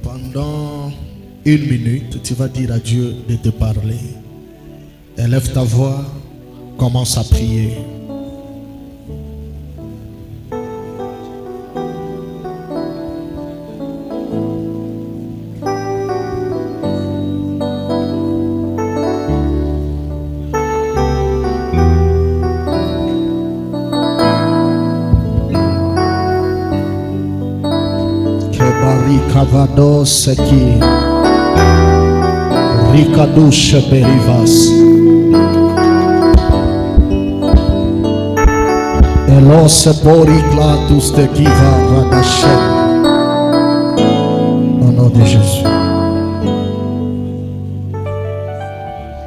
Pendant 1 minute, tu vas dire à Dieu de te parler. Élève ta voix, commence à prier. Kavado Seki Rikadush Berivas Elos Boriklatus de Kiva Radashem. Au nom de Jésus.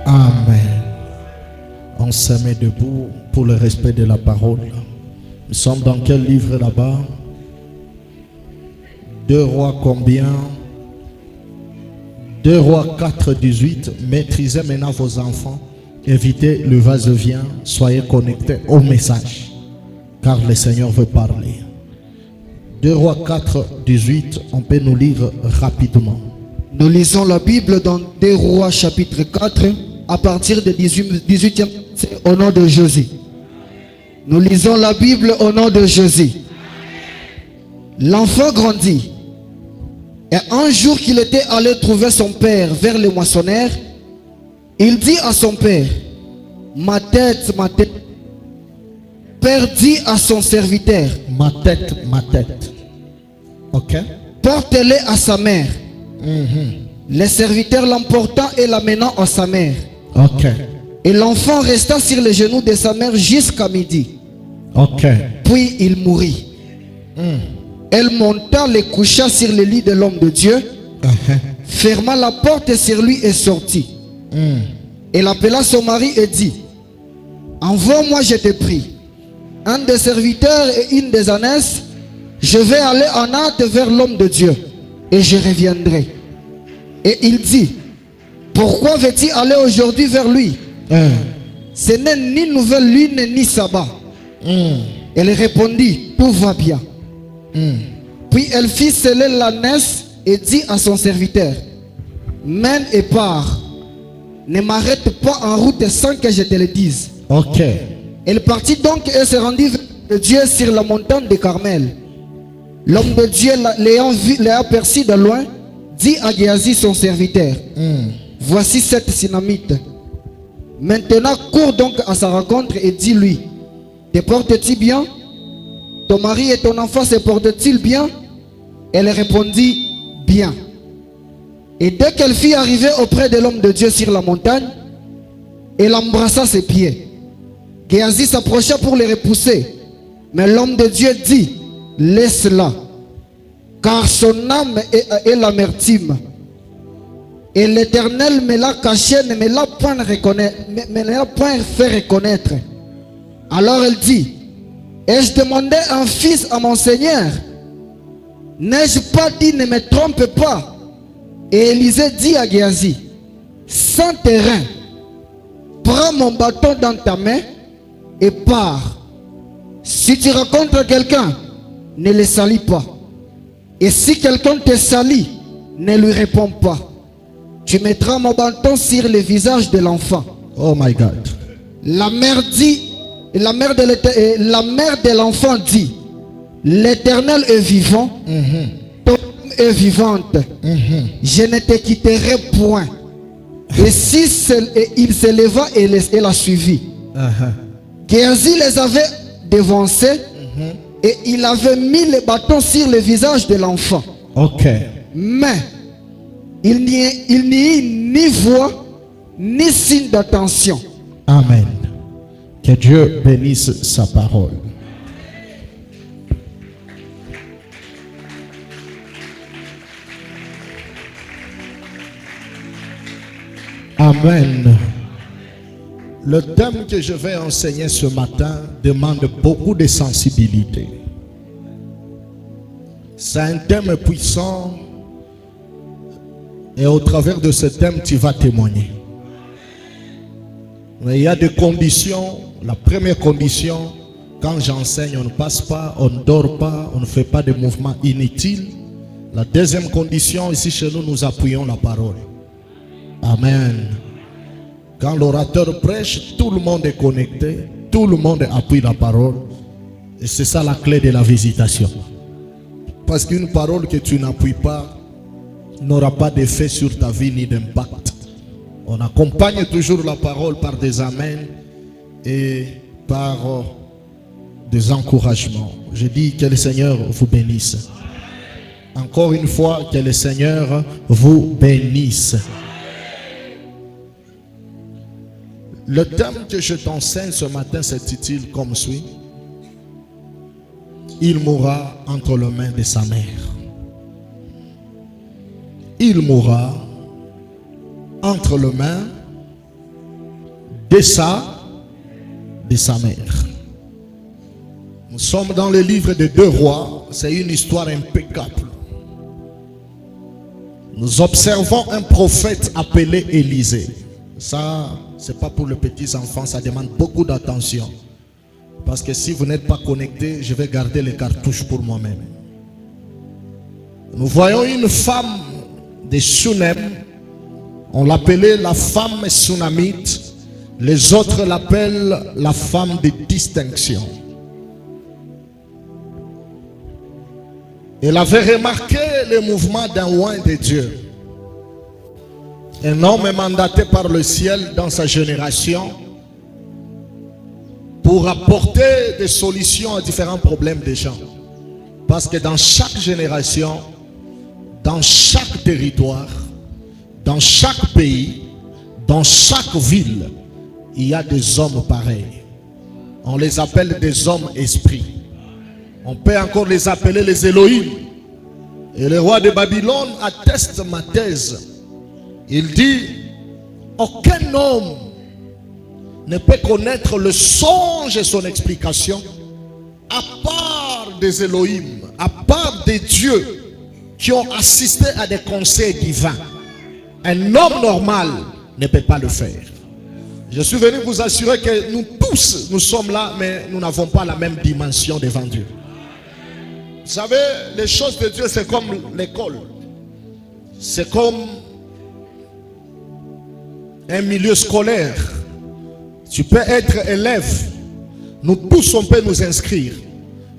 Amen. On se met debout pour le respect de la parole. Nous sommes dans quel livre là-bas? 2 Rois combien? 2 Rois 4, 18. Maîtrisez maintenant vos enfants. Évitez le va-et-vient. Soyez connectés au message. Car le Seigneur veut parler. 2 Rois 4, 18. On peut nous lire rapidement. Nous lisons la Bible dans 2 Rois chapitre 4 à partir du 18e au nom de Jésus. Nous lisons la Bible au nom de Jésus. L'enfant grandit. Et un jour qu'il était allé trouver son père vers les moissonneurs, il dit à son père, ma tête, ma tête. Père dit à son serviteur, ma tête, ma tête. Ok. Porte-le à sa mère. Le serviteur l'emporta et l'amena à sa mère. Ok. Et l'enfant resta sur les genoux de sa mère jusqu'à midi. Ok. Puis il mourut. Elle monta, le coucha sur le lit de l'homme de Dieu, ferma la porte sur lui et sortit. Elle appela son mari et dit, envoie-moi, je te prie, un des serviteurs et une des ânesses, je vais aller en hâte vers l'homme de Dieu et je reviendrai. Et il dit, pourquoi veux-tu aller aujourd'hui vers lui? Ce n'est ni nouvelle lune ni sabbat. Elle répondit, tout va bien. Puis elle fit sceller l'ânesse et dit à son serviteur, mène et pars, ne m'arrête pas en route sans que je te le dise. Ok. Elle partit donc et se rendit vers Dieu sur la montagne de Carmel. L'homme de Dieu l'ayant aperçu de loin, dit à Géasi son serviteur, voici cette Sunamite. Maintenant cours donc à sa rencontre et dis-lui, te portes-tu bien? Ton mari et ton enfant se portent-ils bien? Elle répondit, bien. Et dès qu'elle fut arrivée auprès de l'homme de Dieu sur la montagne, elle embrassa ses pieds. Géasi s'approcha pour les repousser. Mais l'homme de Dieu dit, laisse-la, car son âme est l'amertume. Et l'Éternel me l'a caché, ne me l'a point fait reconnaître. Alors elle dit, ai-je demandé un fils à mon Seigneur? N'ai-je pas dit ne me trompe pas? Et Élisée dit à Géasi, sans terrain, prends mon bâton dans ta main et pars. Si tu rencontres quelqu'un, ne le salis pas. Et si quelqu'un te salit, ne lui réponds pas. Tu mettras mon bâton sur le visage de l'enfant. Oh my God. La mère de l'enfant dit, l'Éternel est vivant, ton âme est vivante, je ne te quitterai point. Et si il se leva et la suivit. Géasi les avait devancés et il avait mis le bâton sur le visage de l'enfant. Ok. Mais il n'y eut ni voix ni signe d'attention. Amen. Que Dieu bénisse sa parole. Amen. Le thème que je vais enseigner ce matin demande beaucoup de sensibilité. C'est un thème puissant et au travers de ce thème, tu vas témoigner. Mais il y a des conditions. La première condition, quand j'enseigne, on ne passe pas, on ne dort pas, on ne fait pas de mouvements inutiles. La deuxième condition, ici chez nous, nous appuyons la parole. Amen. Quand l'orateur prêche, tout le monde est connecté, tout le monde appuie la parole. Et c'est ça la clé de la visitation. Parce qu'une parole que tu n'appuies pas n'aura pas d'effet sur ta vie ni d'impact. On accompagne toujours la parole par des amens et par des encouragements. Je dis que le Seigneur vous bénisse. Encore une fois, que le Seigneur vous bénisse. Le thème que je t'enseigne ce matin s'intitule comme suit. Il mourra entre les mains de sa mère. Il mourra entre les mains de sa mère. Nous sommes dans le livre des 2 rois. C'est une histoire impeccable. Nous observons un prophète appelé Élisée. Ça, c'est pas pour les petits enfants, ça demande beaucoup d'attention. Parce que si vous n'êtes pas connecté, je vais garder les cartouches pour moi-même. Nous voyons une femme de Shunem. On l'appelait la femme Sunamite. Les autres l'appellent la femme de distinction. Elle avait remarqué le mouvement d'un oint de Dieu. Un homme est mandaté par le ciel dans sa génération pour apporter des solutions à différents problèmes des gens. Parce que dans chaque génération, dans chaque territoire, dans chaque pays, dans chaque ville, il y a des hommes pareils. On les appelle des hommes esprits. On peut encore les appeler les Elohim. Et le roi de Babylone atteste ma thèse. Il dit, aucun homme ne peut connaître le songe et son explication à part des Elohim, à part des dieux qui ont assisté à des conseils divins. Un homme normal ne peut pas le faire. Je suis venu vous assurer que nous tous, nous sommes là, mais nous n'avons pas la même dimension devant Dieu. Vous savez, les choses de Dieu, c'est comme l'école. C'est comme un milieu scolaire. Tu peux être élève. Nous tous, on peut nous inscrire.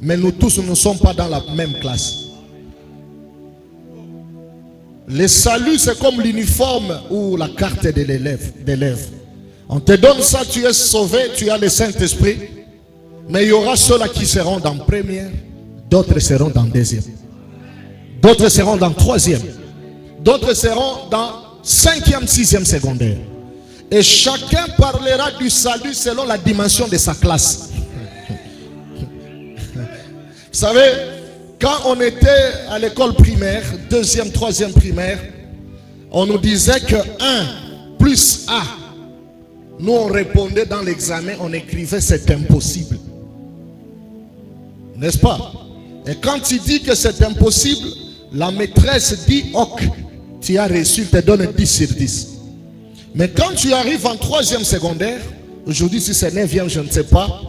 Mais nous tous, nous ne sommes pas dans la même classe. Le salut, c'est comme l'uniforme ou la carte de l'élève. On te donne ça, tu es sauvé, tu as le Saint-Esprit. Mais il y aura ceux-là qui seront dans première. D'autres seront dans deuxième. D'autres seront dans troisième. D'autres seront dans cinquième, sixième secondaire. Et chacun parlera du salut selon la dimension de sa classe. Vous savez, quand on était à l'école primaire, deuxième, troisième primaire, on nous disait que 1 plus A. Nous, on répondait dans l'examen, on écrivait c'est impossible. N'est-ce pas? Et quand tu dis que c'est impossible, la maîtresse dit ok, tu as reçu, te donne 10 sur 10. Mais quand tu arrives en troisième secondaire, aujourd'hui si c'est 9e, je ne sais pas.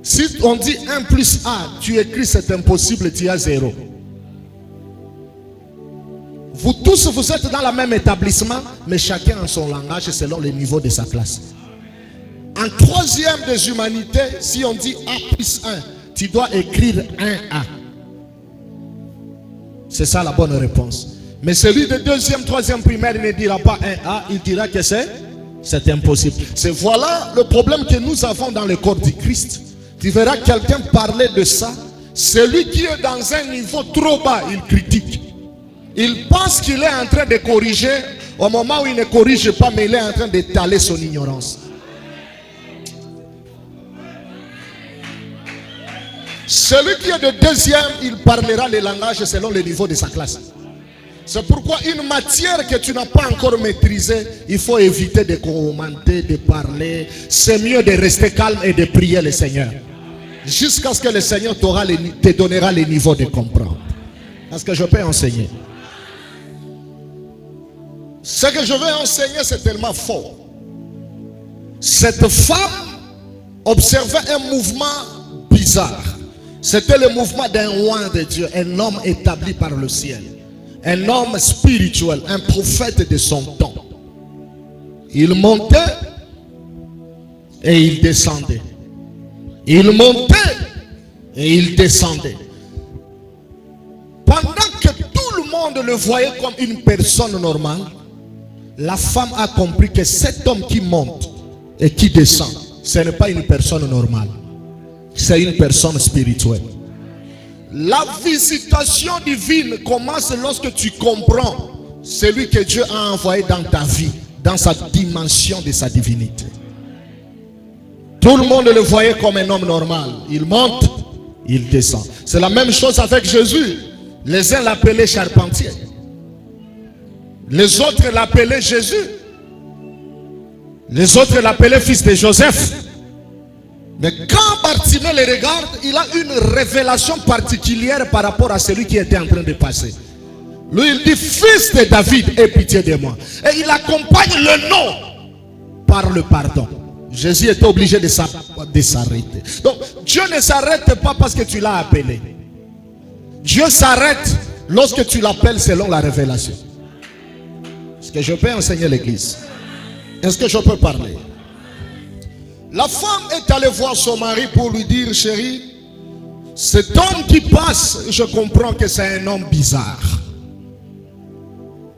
Si on dit 1 plus A, tu écris c'est impossible, tu as 0. Vous tous, vous êtes dans le même établissement, mais chacun a son langage selon le niveau de sa classe. En troisième des humanités, si on dit A plus 1, tu dois écrire 1A. C'est ça la bonne réponse. Mais celui de deuxième, troisième primaire, il ne dira pas 1A, il dira que c'est impossible. C'est voilà le problème que nous avons dans le corps du Christ. Tu verras quelqu'un parler de ça. Celui qui est dans un niveau trop bas, il critique. Il pense qu'il est en train de corriger au moment où il ne corrige pas, mais il est en train d'étaler son ignorance. Celui qui est de deuxième, il parlera le langage selon le niveau de sa classe. C'est pourquoi une matière que tu n'as pas encore maîtrisée, il faut éviter de commenter, de parler. C'est mieux de rester calme et de prier le Seigneur. Jusqu'à ce que le Seigneur te donnera le niveau de comprendre. Parce que je peux enseigner. Ce que je vais enseigner, c'est tellement fort. Cette femme observait un mouvement bizarre. C'était le mouvement d'un oint de Dieu, un homme établi par le ciel. un homme spirituel, un prophète de son temps. Il montait et il descendait. Il montait et il descendait. Pendant que tout le monde le voyait comme une personne normale, la femme a compris que cet homme qui monte et qui descend, ce n'est pas une personne normale. C'est une personne spirituelle. La visitation divine commence lorsque tu comprends celui que Dieu a envoyé dans ta vie, dans sa dimension de sa divinité. Tout le monde le voyait comme un homme normal. Il monte, il descend. C'est la même chose avec Jésus. Les uns l'appelaient charpentier. Les autres l'appelaient Jésus. Les autres l'appelaient fils de Joseph. Mais quand Bartimée le regarde, il a une révélation particulière par rapport à celui qui était en train de passer. Lui, il dit, fils de David, aie pitié de moi. Et il accompagne le nom par le pardon. Jésus était obligé de s'arrêter. Donc, Dieu ne s'arrête pas parce que tu l'as appelé. Dieu s'arrête lorsque tu l'appelles selon la révélation. Est-ce que je peux enseigner l'église? Est-ce que je peux parler? La femme est allée voir son mari pour lui dire, chérie, cet homme qui passe, je comprends que c'est un homme bizarre.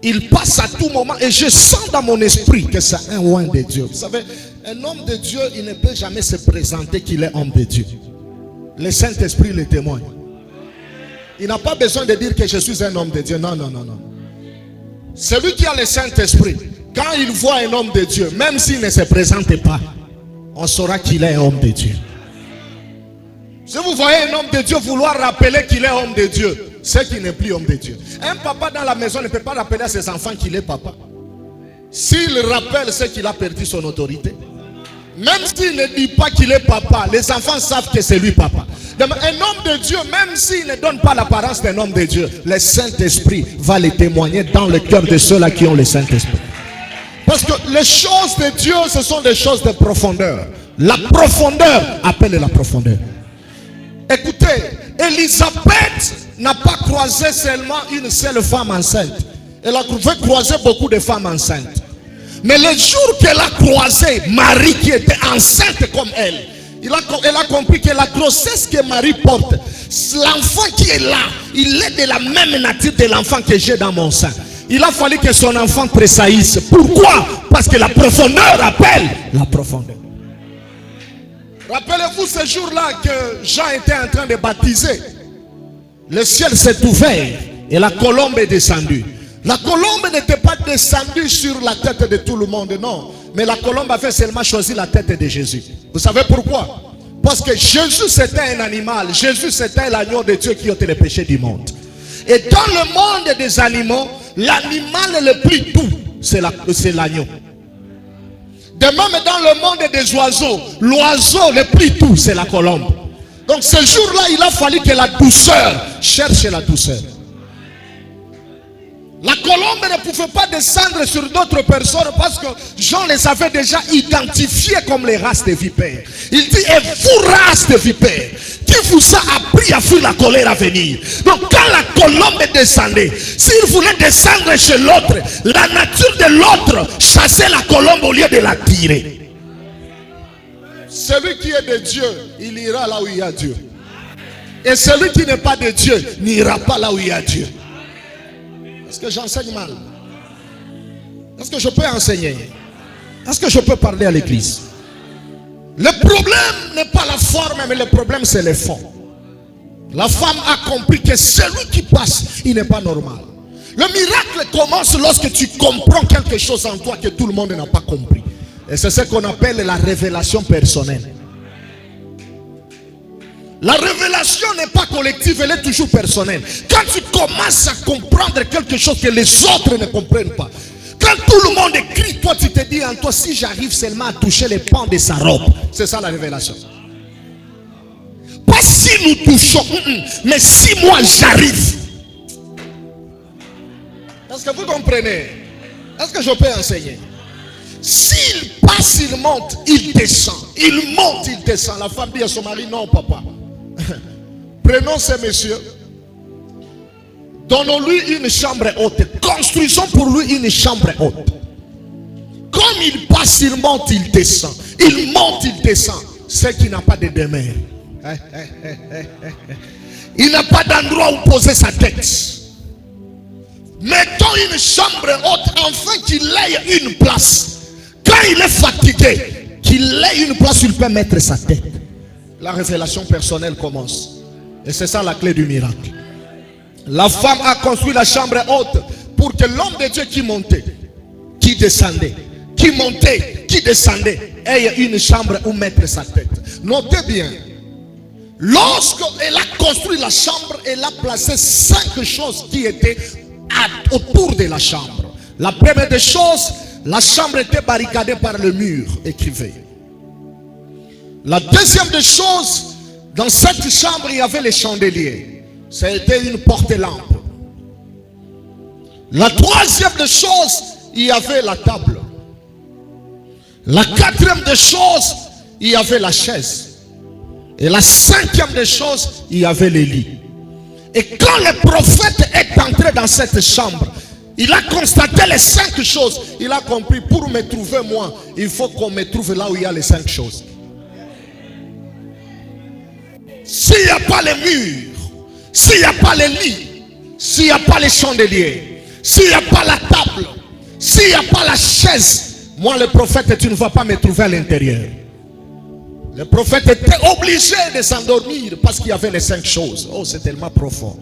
Il passe à tout moment et je sens dans mon esprit que c'est un oint de Dieu. Vous savez, un homme de Dieu, il ne peut jamais se présenter qu'il est homme de Dieu. Le Saint-Esprit le témoigne. Il n'a pas besoin de dire que je suis un homme de Dieu. Non, non, non, non. Celui qui a le Saint-Esprit, quand il voit un homme de Dieu, même s'il ne se présente pas, on saura qu'il est un homme de Dieu. Si vous voyez un homme de Dieu vouloir rappeler qu'il est homme de Dieu, c'est qu'il n'est plus homme de Dieu. Un papa dans la maison ne peut pas rappeler à ses enfants qu'il est papa. S'il rappelle, c'est qu'il a perdu son autorité. Même s'il ne dit pas qu'il est papa, les enfants savent que c'est lui papa. Donc, un homme de Dieu, même s'il ne donne pas l'apparence d'un homme de Dieu, le Saint-Esprit va le témoigner dans le cœur de ceux-là qui ont le Saint-Esprit. Parce que les choses de Dieu, ce sont des choses de profondeur. La profondeur appelle la profondeur. Écoutez, Élisabeth n'a pas croisé seulement une seule femme enceinte. Elle a croisé beaucoup de femmes enceintes. Mais le jour qu'elle a croisé Marie qui était enceinte comme elle, elle a compris que la grossesse que Marie porte, l'enfant qui est là, il est de la même nature de l'enfant que j'ai dans mon sein. Il a fallu que son enfant tressaillisse. Pourquoi? Parce que la profondeur appelle la profondeur. Rappelez-vous ce jour-là que Jean était en train de baptiser. Le ciel s'est ouvert et la colombe est descendue. La colombe n'était pas descendue sur la tête de tout le monde, non. Mais la colombe avait seulement choisi la tête de Jésus. Vous savez pourquoi? Parce que Jésus c'était un animal. Jésus c'était l'agneau de Dieu qui ôtait les péchés du monde. Et dans le monde des animaux, l'animal le plus doux, c'est l'agneau. De même dans le monde des oiseaux, l'oiseau le plus doux, c'est la colombe. Donc ce jour-là, il a fallu que la douceur cherche la douceur. La colombe ne pouvait pas descendre sur d'autres personnes parce que Jean les avait déjà identifiés comme les races de vipères. Il dit, et vous race de vipères, qui vous a appris à fuir la colère à venir? Donc quand la colombe descendait, s'il voulait descendre chez l'autre, la nature de l'autre chassait la colombe au lieu de la tirer. Celui qui est de Dieu, il ira là où il y a Dieu. Et celui qui n'est pas de Dieu, n'ira pas là où il y a Dieu. Est-ce que j'enseigne mal? Est-ce que je peux enseigner? Est-ce que je peux parler à l'église? Le problème n'est pas la forme, mais le problème c'est le fond. La femme a compris que celui qui passe, il n'est pas normal. Le miracle commence lorsque tu comprends quelque chose en toi que tout le monde n'a pas compris. Et c'est ce qu'on appelle la révélation personnelle. La révélation n'est pas collective, elle est toujours personnelle. Quand tu commences à comprendre quelque chose que les autres ne comprennent pas, quand tout le monde crie, toi tu te dis en toi, si j'arrive seulement à toucher les pans de sa robe, c'est ça la révélation. Pas si nous touchons, mais si moi j'arrive. Est-ce que vous comprenez? Est-ce que je peux enseigner? S'il passe, il monte, il descend. Il monte, il descend. La femme dit à son mari, non papa. Prenons ces messieurs. Donnons-lui une chambre haute. Construisons pour lui une chambre haute. Comme il passe, il monte, il descend. Il monte, il descend. C'est qu'il n'a pas de demeure. Il n'a pas d'endroit où poser sa tête. Mettons une chambre haute afin qu'il ait une place. Quand il est fatigué, qu'il ait une place où il peut mettre sa tête. La révélation personnelle commence. Et c'est ça la clé du miracle. La femme a construit la chambre haute pour que l'homme de Dieu qui montait, qui descendait, qui montait, qui descendait, ait une chambre où mettre sa tête. Notez bien, lorsqu'elle a construit la chambre, elle a placé 5 choses qui étaient autour de la chambre. La première des choses, la chambre était barricadée par le mur, écrivez. La deuxième des choses, dans cette chambre, il y avait les chandeliers. C'était une porte-lampe. La troisième des choses, il y avait la table. La quatrième des choses, il y avait la chaise. Et la cinquième des choses, il y avait les lits. Et quand le prophète est entré dans cette chambre, il a constaté les 5 choses. Il a compris, pour me trouver moi, il faut qu'on me trouve là où il y a les 5 choses. S'il n'y a pas les murs, s'il n'y a pas les lits, s'il n'y a pas les chandeliers, s'il n'y a pas la table, s'il n'y a pas la chaise, moi le prophète, tu ne vas pas me trouver à l'intérieur. Le prophète était obligé de s'endormir parce qu'il y avait les 5 choses. Oh, c'est tellement profond.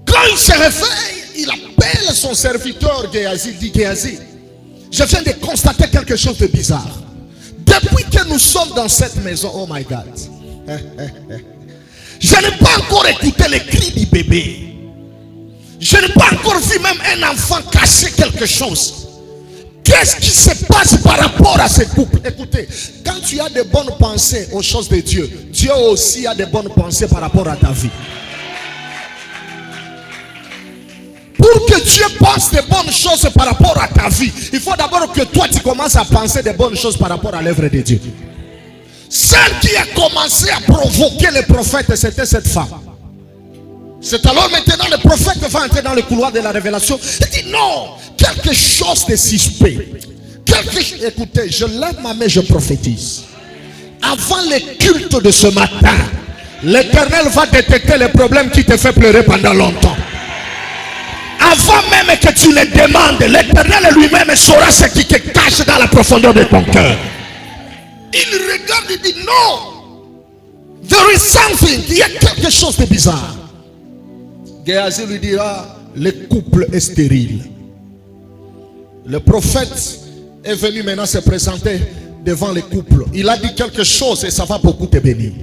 Quand il se réveille, il appelle son serviteur Géasi. Il dit: Géasi, je viens de constater quelque chose de bizarre. Depuis que nous sommes dans cette maison, oh my God, je n'ai pas encore écouté les cris du bébé. Je n'ai pas encore vu même un enfant cacher quelque chose. Qu'est-ce qui se passe par rapport à ce couple? Écoutez, quand tu as de bonnes pensées aux choses de Dieu, Dieu aussi a de bonnes pensées par rapport à ta vie. Pour que Dieu pense de bonnes choses par rapport à ta vie, il faut d'abord que toi tu commences à penser de bonnes choses par rapport à l'œuvre de Dieu. Celle qui a commencé à provoquer les prophètes, c'était cette femme. C'est alors maintenant le prophète va entrer dans le couloir de la révélation. Il dit non, quelque chose de suspect. Écoutez, je lève ma main, je prophétise. Avant le culte de ce matin, l'Éternel va détecter les problèmes qui te fait pleurer pendant longtemps. Avant même que tu le demandes, l'Éternel lui-même saura ce qui te cache dans la profondeur de ton cœur. Il regarde et dit non, there is something, il y a quelque chose de bizarre. Géasi lui dira: le couple est stérile. Le prophète est venu maintenant se présenter devant le couple. Il a dit quelque chose et ça va beaucoup te bénir.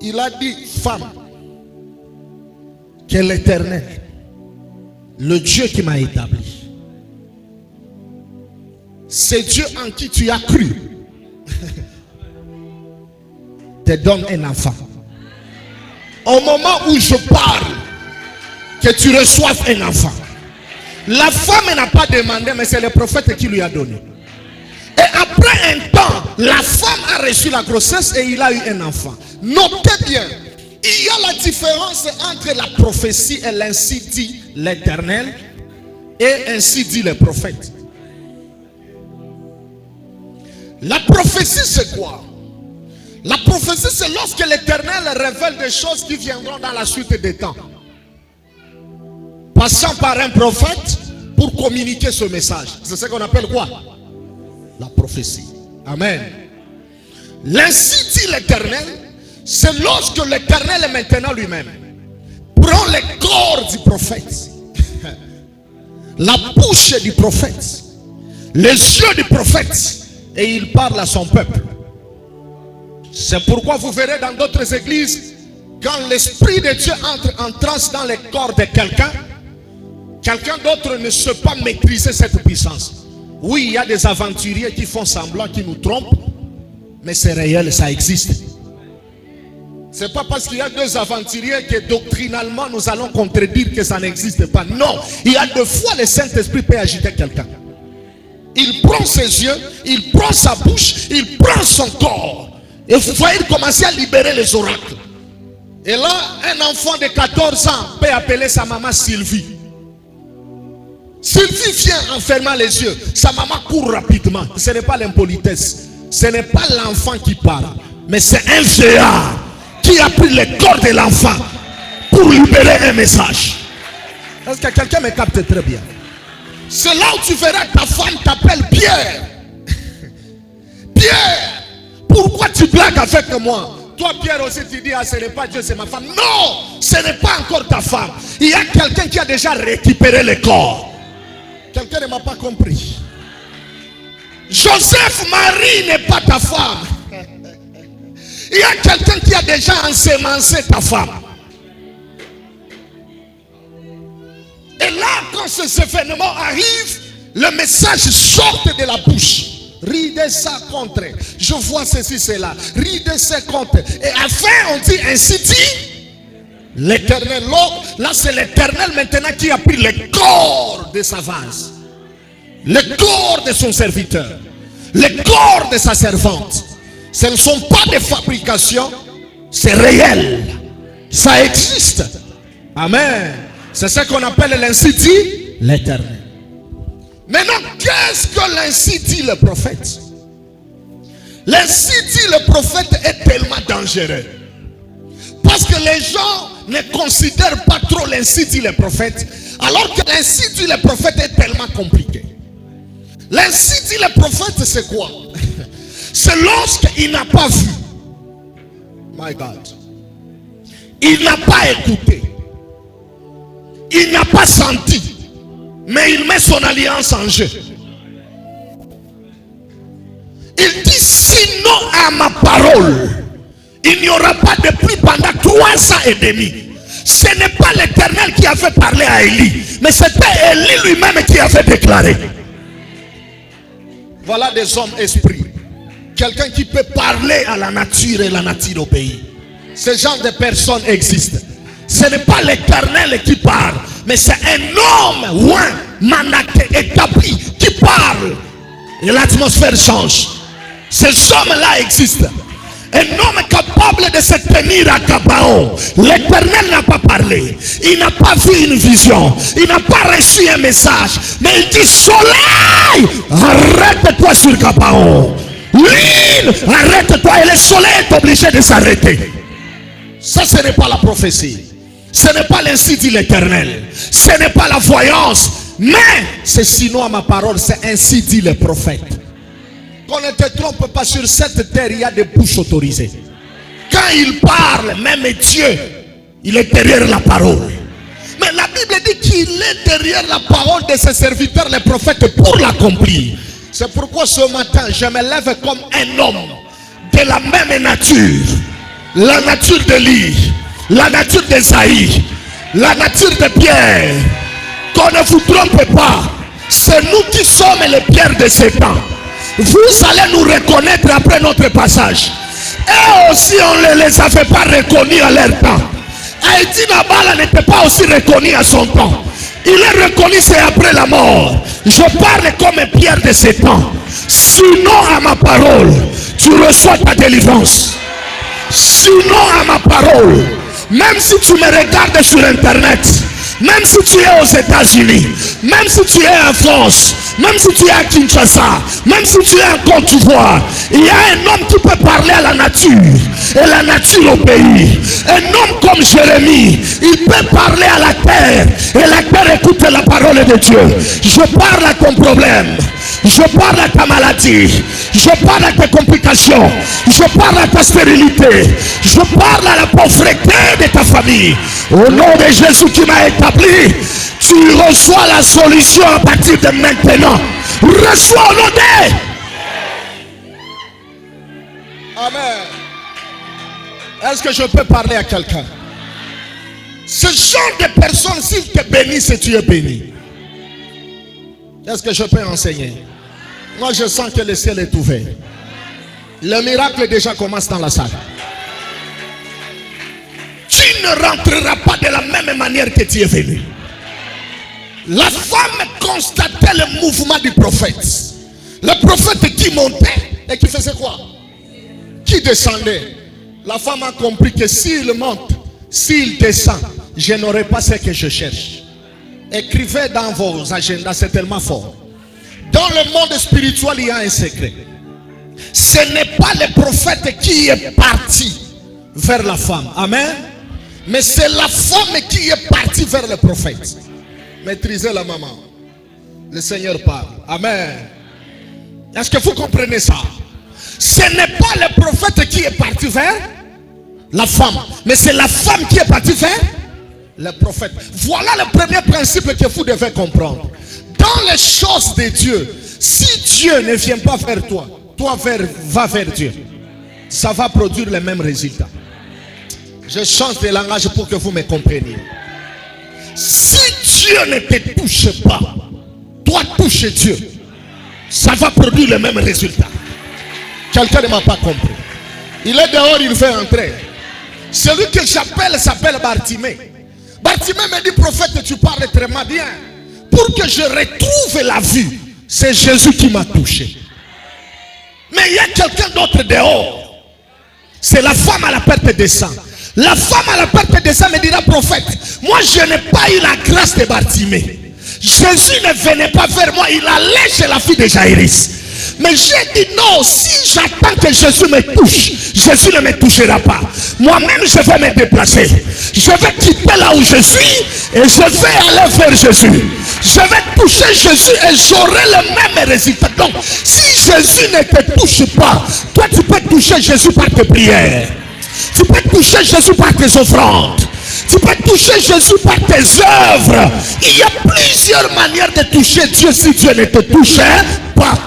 Il a dit: femme, que l'Éternel, le Dieu qui m'a établi, c'est Dieu en qui tu as cru, te donne un enfant. Au moment où je parle, que tu reçoives un enfant. La femme n'a pas demandé, mais c'est le prophète qui lui a donné. Et après un temps, la femme a reçu la grossesse et il a eu un enfant. Notez bien, il y a la différence entre la prophétie et l'ainsi dit l'Éternel et ainsi dit le prophète. La prophétie, c'est quoi? La prophétie, c'est lorsque l'Éternel révèle des choses qui viendront dans la suite des temps, passant par un prophète pour communiquer ce message. C'est ce qu'on appelle quoi? La prophétie. Amen. L'ainsi dit l'Éternel, c'est lorsque l'Éternel maintenant lui-même prend le corps du prophète, la bouche du prophète, les yeux du prophète, et il parle à son peuple. C'est pourquoi vous verrez dans d'autres églises, quand l'Esprit de Dieu entre en transe dans le corps de quelqu'un, quelqu'un d'autre ne sait pas maîtriser cette puissance. Oui, il y a des aventuriers qui font semblant, qui nous trompent, mais c'est réel, ça existe. C'est pas parce qu'il y a 2 aventuriers que doctrinalement nous allons contredire que ça n'existe pas. Non, il y a 2 fois le Saint-Esprit peut agiter quelqu'un. Il prend ses yeux, il prend sa bouche, il prend son corps. Et vous voyez, il commence à libérer les oracles. Et là, un enfant de 14 ans peut appeler sa maman Sylvie. Sylvie vient en fermant les yeux. Sa maman court rapidement. Ce n'est pas l'impolitesse. Ce n'est pas l'enfant qui parle. Mais c'est un vieillard qui a pris le corps de l'enfant pour libérer un message. Est-ce que quelqu'un me capte très bien? C'est là où tu verras ta femme t'appelle Pierre. Pierre, pourquoi tu blagues avec moi? Toi Pierre aussi tu dis, ah ce n'est pas Dieu, c'est ma femme. Non, ce n'est pas encore ta femme. Il y a quelqu'un qui a déjà récupéré le corps. Quelqu'un ne m'a pas compris. Joseph, Marie n'est pas ta femme. Il y a quelqu'un qui a déjà ensemencé ta femme. Et là, quand ces événements arrivent, le message sort de la bouche. Ridez ça contre. Je vois ceci, cela. Ridez ça contre. Et enfin, on dit ainsi dit l'Éternel. Là, c'est l'Éternel maintenant qui a pris le corps de sa vase, le corps de son serviteur, le corps de sa servante. Ce ne sont pas des fabrications, c'est réel. Ça existe. Amen. C'est ce qu'on appelle l'ainsi dit l'Éternel. Maintenant, qu'est-ce que l'ainsi dit le prophète? L'ainsi dit le prophète est tellement dangereux. Parce que les gens ne considèrent pas trop l'ainsi dit le prophète. Alors que l'ainsi dit le prophète est tellement compliqué. L'ainsi dit le prophète c'est quoi? C'est lorsqu'il n'a pas vu. My God. Il n'a pas écouté. Il n'a pas senti. Mais il met son alliance en jeu. Il dit sinon à ma parole, il n'y aura pas de pluie pendant 3 ans et demi. Ce n'est pas l'Éternel qui avait parlé à Élie, mais c'était Élie lui-même qui avait déclaré. Voilà des hommes esprits. Quelqu'un qui peut parler à la nature et la nature au pays. Ce genre de personnes existent. Ce n'est pas l'Éternel qui parle, mais c'est un homme mandaté, établi, qui parle. Et l'atmosphère change. Ces hommes-là existent. Un homme capable de se tenir à Gabaon. L'Éternel n'a pas parlé. Il n'a pas vu une vision. Il n'a pas reçu un message. Mais il dit soleil, arrête-toi sur Gabaon. Lune, arrête-toi. Et le soleil est obligé de s'arrêter. Ça, ce n'est pas la prophétie. Ce n'est pas l'ainsi dit l'Éternel. Ce n'est pas la voyance. Mais c'est sinon à ma parole. C'est ainsi dit le prophète. Qu'on ne te trompe pas, sur cette terre il y a des bouches autorisées. Quand il parle, même Dieu, il est derrière la parole. Mais la Bible dit qu'il est derrière la parole de ses serviteurs, les prophètes, pour l'accomplir. C'est pourquoi ce matin je me lève comme un homme de la même nature. La nature d'Élie, la nature d'Esaïe, la nature de Pierre. Qu'on ne vous trompe pas, c'est nous qui sommes les pierres de ces temps. Vous allez nous reconnaître après notre passage. Et aussi on ne les avait pas reconnus à leur temps. Haïti Nabala n'était pas aussi reconnu à son temps. Il est reconnu c'est après la mort. Je parle comme pierre de ces temps. Sinon à ma parole, tu reçois ta délivrance. Sinon à ma parole, même si tu me regardes sur internet, même si tu es aux États-Unis, même si tu es en France, même si tu es à Kinshasa, même si tu es en Côte d'Ivoire, il y a un homme qui peut parler à la nature et la nature au pays. Un homme comme Jérémie, il peut parler à la terre et la terre écoute la parole de Dieu. Je parle à ton problème, je parle à ta maladie, je parle à tes complications, je parle à ta stérilité, je parle à la pauvreté de ta famille. Au nom de Jésus qui m'a établi, tu reçois la solution à partir de maintenant. Reçois au nom de... Amen. Est-ce que je peux parler à quelqu'un? Ce genre de personne, s'il te bénisse, tu es béni. Est-ce que je peux enseigner? Moi je sens que le ciel est ouvert. Le miracle déjà commence dans la salle. Tu ne rentreras pas de la même manière que tu es venu. La femme constatait le mouvement du prophète. Le prophète qui montait et qui faisait quoi? Qui descendait. La femme a compris que s'il monte, s'il descend, je n'aurai pas ce que je cherche. Écrivez dans vos agendas, c'est tellement fort. Dans le monde spirituel, il y a un secret. Ce n'est pas le prophète qui est parti vers la femme. Amen. Mais c'est la femme qui est partie vers le prophète. Maîtrisez la maman. Le Seigneur parle. Amen. Est-ce que vous comprenez ça? Ce n'est pas le prophète qui est parti vers la femme, mais c'est la femme qui est partie vers le prophète. Voilà le premier principe que vous devez comprendre. Dans les choses de Dieu, si Dieu ne vient pas vers toi, toi va vers Dieu. Ça va produire les mêmes résultats. Je change de langage pour que vous me compreniez. Si Dieu ne te touche pas, toi touche Dieu. Ça va produire le même résultat. Quelqu'un ne m'a pas compris. Il est dehors, il veut entrer. Celui que j'appelle s'appelle Bartimée. Bartimée me dit, prophète, tu parles très bien. Pour que je retrouve la vue, c'est Jésus qui m'a touché. Mais il y a quelqu'un d'autre dehors. C'est la femme à la perte de sang. La femme à la perte de sang me dira, prophète, moi je n'ai pas eu la grâce de Bartimée. Jésus ne venait pas vers moi, il allait chez la fille de Jaïrus. Mais j'ai dit non, si j'attends que Jésus me touche, Jésus ne me touchera pas. Moi-même je vais me déplacer. Je vais quitter là où je suis et je vais aller vers Jésus. Je vais toucher Jésus et j'aurai le même résultat. Donc si Jésus ne te touche pas, toi tu peux toucher Jésus par tes prières. Tu peux toucher Jésus par tes offrandes. Tu peux toucher Jésus par tes œuvres. Il y a plusieurs manières de toucher Dieu si Dieu ne te touche pas.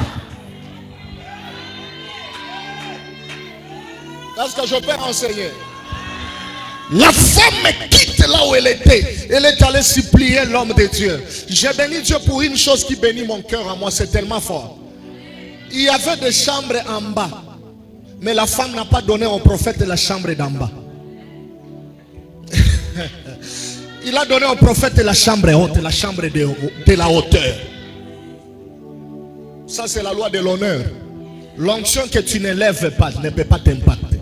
Est-ce que je peux enseigner? La femme quitte là où elle était. Elle est allée supplier l'homme de Dieu. J'ai béni Dieu pour une chose qui bénit mon cœur à moi. C'est tellement fort. Il y avait des chambres en bas. Mais la femme n'a pas donné au prophète la chambre d'en bas. Il a donné au prophète la chambre haute, la chambre de la hauteur. Ça c'est la loi de l'honneur. L'onction que tu ne lèves pas ne peut pas t'impacter.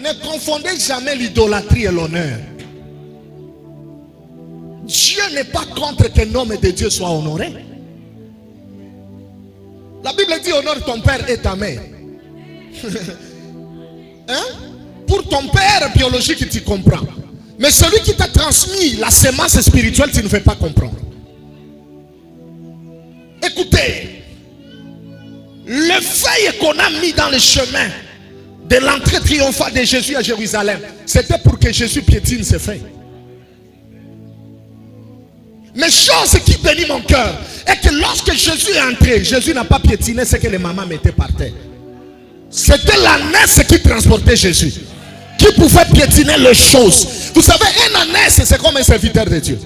Ne confondez jamais l'idolâtrie et l'honneur. Dieu n'est pas contre qu'un homme de Dieu soit honoré. La Bible dit honore ton père et ta mère. Hein? Pour ton père biologique tu comprends. Mais celui qui t'a transmis la sémence spirituelle, tu ne veux pas comprendre. Écoutez, le feuille qu'on a mis dans le chemin de l'entrée triomphale de Jésus à Jérusalem, c'était pour que Jésus piétine ses feuilles. Mais chose qui bénit mon cœur est que lorsque Jésus est entré, Jésus n'a pas piétiné ce que les mamans mettaient par terre. C'était l'ânesse qui transportait Jésus, qui pouvait piétiner les choses. Vous savez, un ânesse, c'est comme un serviteur de Dieu.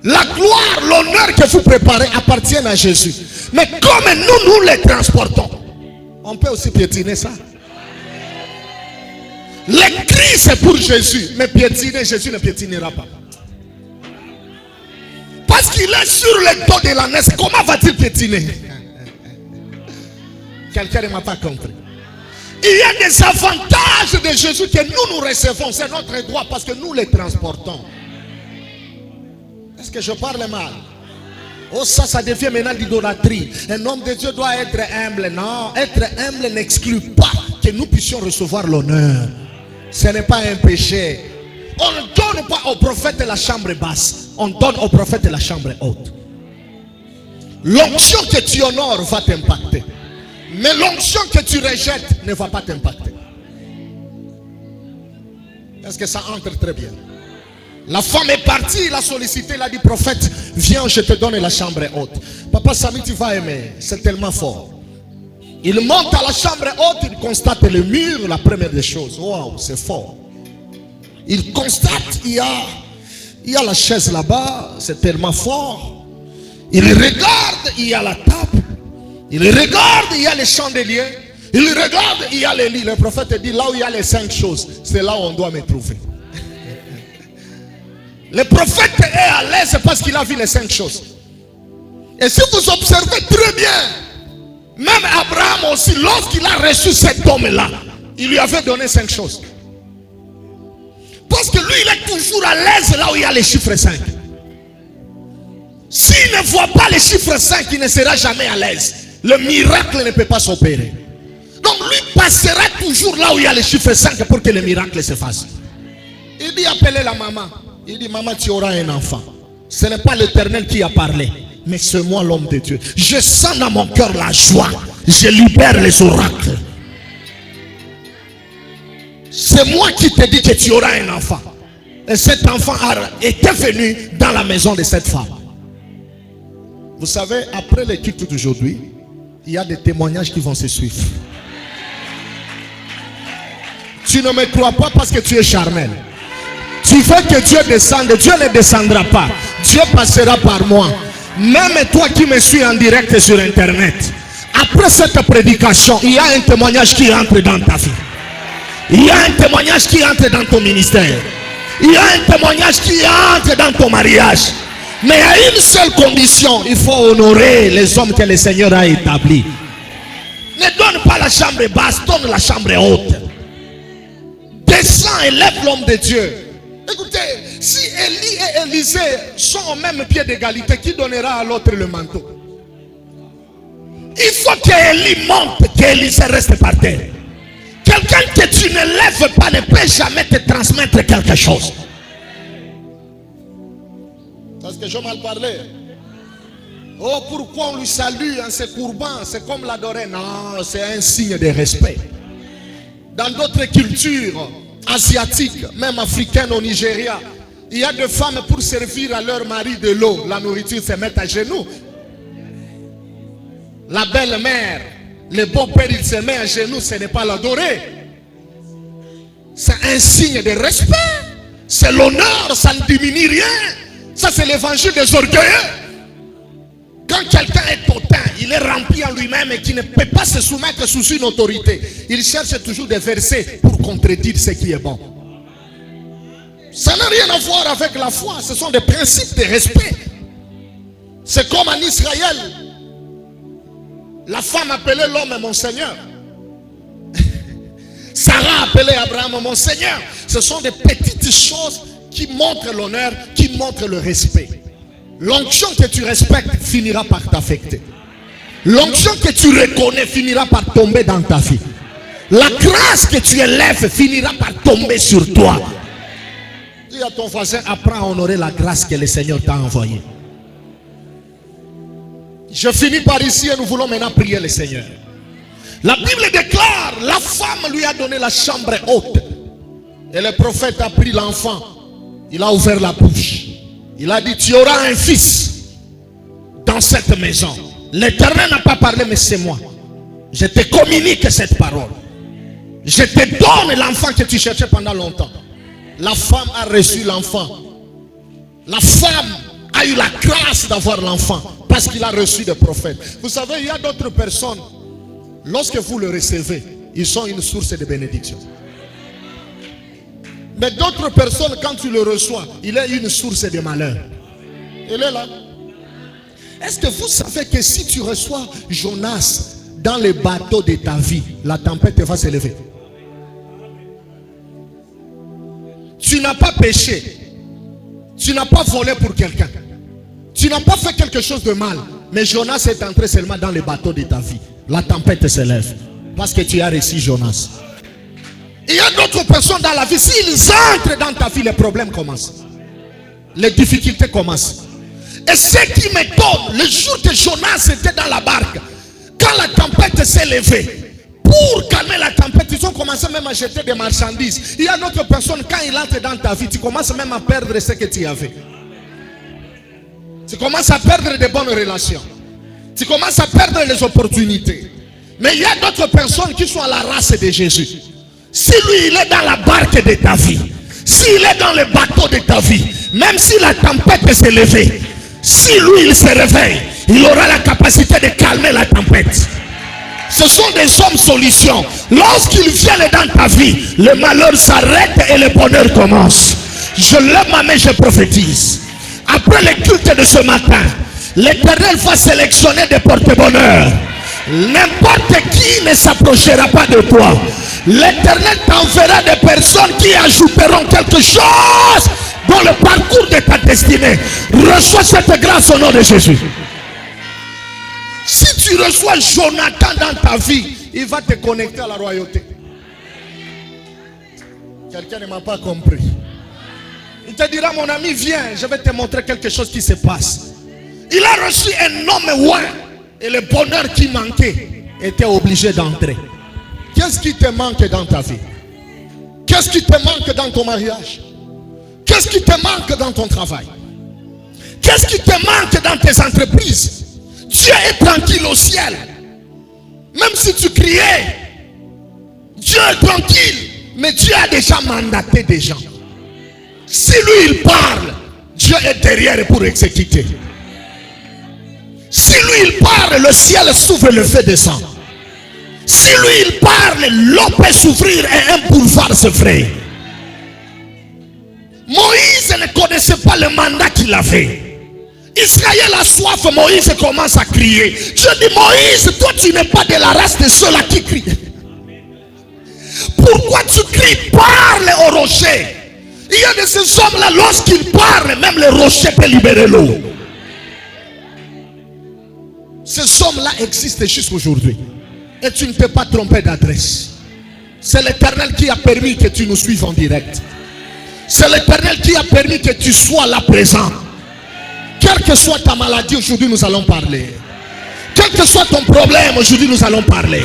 La gloire, l'honneur que vous préparez appartiennent à Jésus. Mais comme nous les transportons, on peut aussi piétiner ça. Les cris c'est pour Jésus, mais piétiner, Jésus ne piétinera pas. Parce qu'il est sur le dos de l'ânesse, comment va-t-il piétiner? Quelqu'un ne m'a pas compris. Il y a des avantages de Jésus que nous recevons. C'est notre droit parce que nous les transportons. Est-ce que je parle mal? Oh, ça devient maintenant l'idolâtrie. Un homme de Dieu doit être humble. Non, être humble n'exclut pas que nous puissions recevoir l'honneur. Ce n'est pas un péché. On ne donne pas au prophète la chambre basse. On donne au prophète la chambre haute. L'onction que tu honores va t'impacter. Mais l'onction que tu rejettes ne va pas t'impacter. Est-ce que ça entre très bien? La femme est partie, il a sollicité, il a dit, prophète, viens, je te donne la chambre haute. Papa Samy, tu vas aimer, c'est tellement fort. Il monte à la chambre haute, il constate le mur, la première des choses. Waouh, c'est fort. Il constate, il y a la chaise là-bas, c'est tellement fort. Il regarde, il y a la table. Il regarde, il y a les chandeliers. Il regarde, il y a les lits. Le prophète dit, là où il y a les 5 choses, c'est là où on doit me trouver. Le prophète est à l'aise parce qu'il a vu les 5 choses. Et si vous observez très bien, même Abraham aussi, lorsqu'il a reçu cet homme-là, il lui avait donné 5 choses. Parce que lui, il est toujours à l'aise là où il y a les chiffres 5. S'il ne voit pas les chiffres 5, il ne sera jamais à l'aise. Le miracle ne peut pas s'opérer. Donc lui passera toujours là où il y a les chiffres 5 pour que le miracle se fasse. Il dit appelez la maman. Il dit maman, tu auras un enfant. Ce n'est pas l'Éternel qui a parlé, mais c'est moi l'homme de Dieu. Je sens dans mon cœur la joie. Je libère les oracles. C'est moi qui te dis que tu auras un enfant. Et cet enfant était venu dans la maison de cette femme. Vous savez, après les cultes d'aujourd'hui, il y a des témoignages qui vont se suivre. Tu ne me crois pas parce que tu es charnel. Tu veux que Dieu descende, Dieu ne descendra pas. Dieu passera par moi. Même toi qui me suis en direct sur internet, après cette prédication, il y a un témoignage qui entre dans ta vie. Il y a un témoignage qui entre dans ton ministère. Il y a un témoignage qui entre dans ton mariage. Mais à une seule condition, il faut honorer les hommes que le Seigneur a établis. Ne donne pas la chambre basse, donne la chambre haute. Descends et lève l'homme de Dieu. Écoutez, si Élie et Élisée sont au même pied d'égalité, qui donnera à l'autre le manteau? Il faut qu'Élie monte, qu'Élisée reste par terre. Quelqu'un que tu ne lèves pas ne peut jamais te transmettre quelque chose. Parce que j'ai mal parlé. Oh, pourquoi on lui salue en se courbant? C'est comme l'adorer. Non, c'est un signe de respect. Dans d'autres cultures asiatiques, même africaines au Nigeria, il y a des femmes pour servir à leur mari de l'eau, la nourriture, se mettent à genoux. La belle-mère, le beau-père, il se met à genoux, ce n'est pas l'adorer. C'est un signe de respect. C'est l'honneur, ça ne diminue rien. Ça, c'est l'évangile des orgueilleux. Quand quelqu'un est hautain, il est rempli en lui-même et qui ne peut pas se soumettre sous une autorité, il cherche toujours des versets pour contredire ce qui est bon. Ça n'a rien à voir avec la foi. Ce sont des principes de respect. C'est comme en Israël. La femme appelait l'homme mon Seigneur. Sarah appelait Abraham mon Seigneur. Ce sont des petites choses qui montrent l'honneur, qui montrent le respect. L'onction que tu respectes finira par t'affecter. L'onction que tu reconnais finira par tomber dans ta vie. La grâce que tu élèves finira par tomber sur toi. Dis à ton voisin, apprends à honorer la grâce que le Seigneur t'a envoyée. Je finis par ici et nous voulons maintenant prier le Seigneur. La Bible déclare, la femme lui a donné la chambre haute. Et le prophète a pris l'enfant. Il a ouvert la bouche. Il a dit, tu auras un fils dans cette maison. L'Éternel n'a pas parlé, mais c'est moi. Je te communique cette parole. Je te donne l'enfant que tu cherchais pendant longtemps. La femme a reçu l'enfant. La femme a eu la grâce d'avoir l'enfant parce qu'il a reçu des prophètes. Vous savez, il y a d'autres personnes, lorsque vous le recevez, ils sont une source de bénédiction. Mais d'autres personnes, quand tu le reçois, il est une source de malheur. Il est là. Est-ce que vous savez que si tu reçois Jonas dans le bateau de ta vie, la tempête va s'élever? Tu n'as pas péché. Tu n'as pas volé pour quelqu'un. Tu n'as pas fait quelque chose de mal. Mais Jonas est entré seulement dans le bateau de ta vie. La tempête s'élève. Parce que tu as reçu Jonas. Il y a d'autres personnes dans la vie. S'ils entrent dans ta vie, les problèmes commencent. Les difficultés commencent. Et ce qui m'étonne, le jour que Jonas était dans la barque, quand la tempête s'est levée, pour calmer la tempête, ils ont commencé même à jeter des marchandises. Il y a d'autres personnes, quand ils entrent dans ta vie, tu commences même à perdre ce que tu avais. Tu commences à perdre de bonnes relations. Tu commences à perdre les opportunités. Mais il y a d'autres personnes qui sont à la race de Jésus. Si lui, il est dans la barque de ta vie, s'il est dans le bateau de ta vie, même si la tempête s'est levée, si lui, il se réveille, il aura la capacité de calmer la tempête. Ce sont des hommes solutions. Lorsqu'ils viennent dans ta vie, le malheur s'arrête et le bonheur commence. Je lève ma main, je prophétise. Après le culte de ce matin, l'Éternel va sélectionner des porte-bonheur. N'importe qui ne s'approchera pas de toi. L'Éternel t'enverra des personnes qui ajouteront quelque chose dans le parcours de ta destinée. Reçois cette grâce au nom de Jésus. Si tu reçois Jonathan dans ta vie, il va te connecter à la royauté. Quelqu'un ne m'a pas compris. Il te dira, mon ami, viens, je vais te montrer quelque chose qui se passe. Il a reçu un homme loin et le bonheur qui manquait était obligé d'entrer. Qu'est-ce qui te manque dans ta vie? Qu'est-ce qui te manque dans ton mariage? Qu'est-ce qui te manque dans ton travail? Qu'est-ce qui te manque dans tes entreprises? Dieu est tranquille au ciel. Même si tu criais, Dieu est tranquille. Mais Dieu a déjà mandaté des gens. Si lui il parle, Dieu est derrière pour exécuter. Si lui il parle, le ciel s'ouvre, le feu descend. Si lui il parle, l'eau peut s'ouvrir et un boulevard se fraye. Moïse ne connaissait pas le mandat qu'il avait. Israël a soif, Moïse commence à crier. Je dis, Moïse, toi tu n'es pas de la race de ceux-là qui crient. Pourquoi tu cries? Parle au rocher. Il y a de ces hommes-là, lorsqu'ils parlent, même le rocher peut libérer l'eau. Ces hommes-là existent jusqu'aujourd'hui. Et tu ne t'es pas trompé d'adresse. C'est l'Éternel qui a permis que tu nous suives en direct. C'est l'Éternel qui a permis que tu sois là présent. Quelle que soit ta maladie, aujourd'hui nous allons parler. Quel que soit ton problème, aujourd'hui nous allons parler.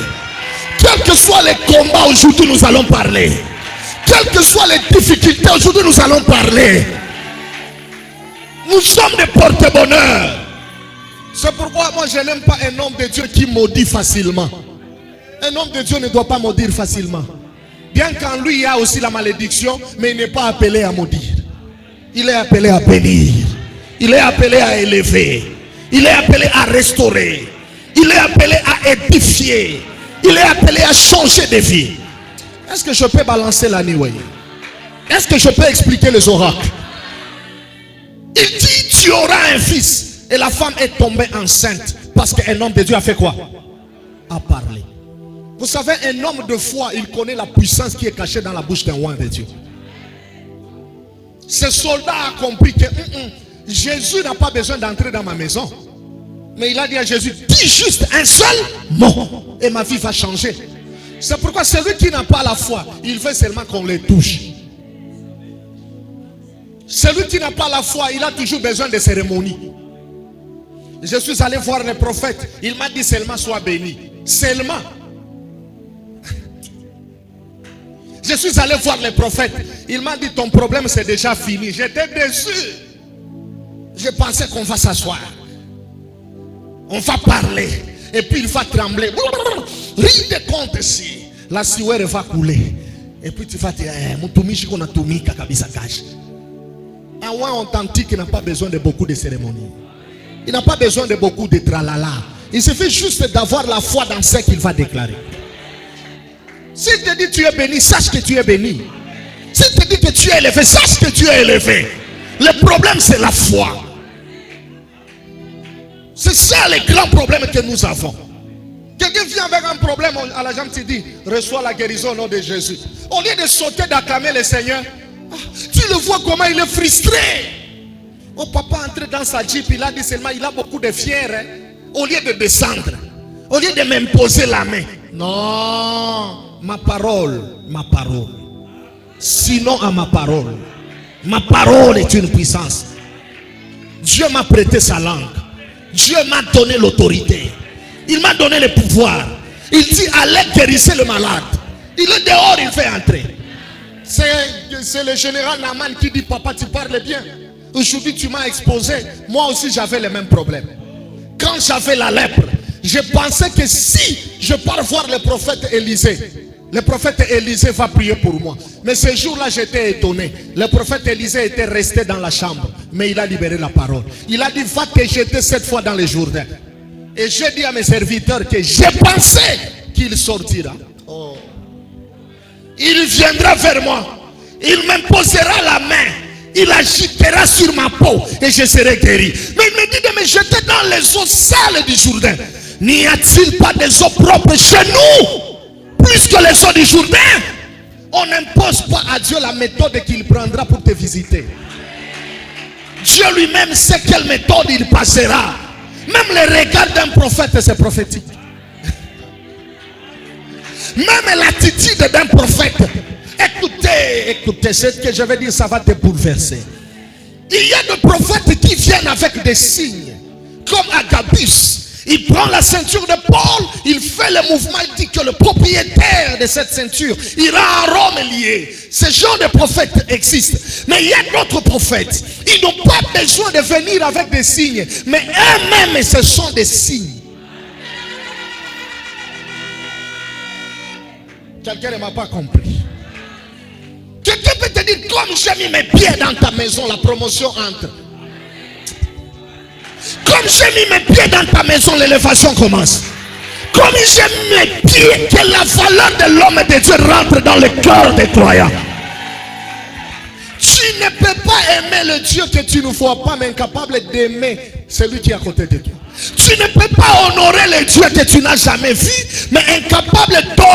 Quels que soient les combats, aujourd'hui nous allons parler. Quelles que soient les difficultés, aujourd'hui nous allons parler. Nous sommes des porte-bonheur. C'est pourquoi moi je n'aime pas un homme de Dieu qui maudit facilement. Un homme de Dieu ne doit pas maudire facilement. Bien qu'en lui il y a aussi la malédiction, mais il n'est pas appelé à maudire. Il est appelé à bénir. Il est appelé à élever. Il est appelé à restaurer. Il est appelé à édifier. Il est appelé à changer de vie. Est-ce que je peux balancer la nuit? Est-ce que je peux expliquer les oracles? Il dit, tu auras un fils. Et la femme est tombée enceinte. Parce qu'un homme de Dieu a fait quoi? A parlé. Vous savez, un homme de foi, il connaît la puissance qui est cachée dans la bouche d'un roi de Dieu. Ce soldat a compris que Jésus n'a pas besoin d'entrer dans ma maison. Mais il a dit à Jésus, dis juste un seul mot et ma vie va changer. C'est pourquoi celui qui n'a pas la foi, il veut seulement qu'on le touche. Celui qui n'a pas la foi, il a toujours besoin de cérémonies. Je suis allé voir le prophète, il m'a dit seulement sois béni. Seulement. Je suis allé voir le prophète, il m'a dit ton problème c'est déjà fini. J'étais déçu. Je pensais qu'on va s'asseoir. On va parler. Et puis il va trembler. Ride compte ici. La sueur va couler. Et puis tu vas dire, un roi authentique n'a pas besoin de beaucoup de cérémonies. Il n'a pas besoin de beaucoup de tralala. Il suffit juste d'avoir la foi dans ce qu'il va déclarer. S'il te dit tu es béni, sache que tu es béni. S'il te dit que tu es élevé, sache que tu es élevé. Le problème c'est la foi. C'est ça le grand problème que nous avons. Quelqu'un vient avec un problème à la jambe, tu dis, reçois la guérison au nom de Jésus. Au lieu de sauter, d'acclamer le Seigneur, tu le vois comment il est frustré. Oh, papa entré dans sa jeep, il a dit seulement, il a beaucoup de fièvre. Hein? Au lieu de descendre, au lieu de m'imposer la main. Non, ma parole. Sinon à ma parole est une puissance. Dieu m'a prêté sa langue. Dieu m'a donné l'autorité. Il m'a donné le pouvoir. Il dit allez guérissez le malade. Il est dehors, il fait entrer. C'est le général Naaman qui dit papa tu parles bien. Aujourd'hui tu m'as exposé. Moi aussi j'avais le même problème. Quand j'avais la lèpre, je pensais que si je pars voir le prophète Élisée va prier pour moi. Mais ce jour-là j'étais étonné. Le prophète Élisée était resté dans la chambre. Mais il a libéré la parole. Il a dit va te jeter 7 fois dans le Jourdain. Et j'ai dit à mes serviteurs que j'ai pensé qu'il sortira. Oh. Il viendra vers moi. Il m'imposera la main. Il agitera sur ma peau et je serai guéri. Mais il me dit de me jeter dans les eaux sales du Jourdain. N'y a-t-il pas des eaux propres chez nous, plus que les eaux du Jourdain? On n'impose pas à Dieu la méthode qu'il prendra pour te visiter. Dieu lui-même sait quelle méthode il passera. Même les regards d'un prophète, c'est prophétique. Même l'attitude d'un prophète. Écoutez, ce que je vais dire, ça va te bouleverser. Il y a des prophètes qui viennent avec des signes, comme Agabus. Il prend la ceinture de Paul, il fait le mouvement, il dit que le propriétaire de cette ceinture ira à Rome lié. Ce genre de prophètes existent. Mais il y a d'autres prophètes. Ils n'ont pas besoin de venir avec des signes, mais eux-mêmes, ce sont des signes. Quelqu'un ne m'a pas compris. Quelqu'un peut te dire, comme j'ai mis mes pieds dans ta maison, la promotion entre. Comme j'ai mis mes pieds dans ta maison, l'élévation commence. Comme j'ai mis mes pieds, que la valeur de l'homme et de Dieu rentre dans le cœur des croyants. Tu ne peux pas aimer le Dieu que tu ne vois pas, mais incapable d'aimer celui qui est à côté de toi. Tu ne peux pas honorer le Dieu que tu n'as jamais vu, mais incapable d'honorer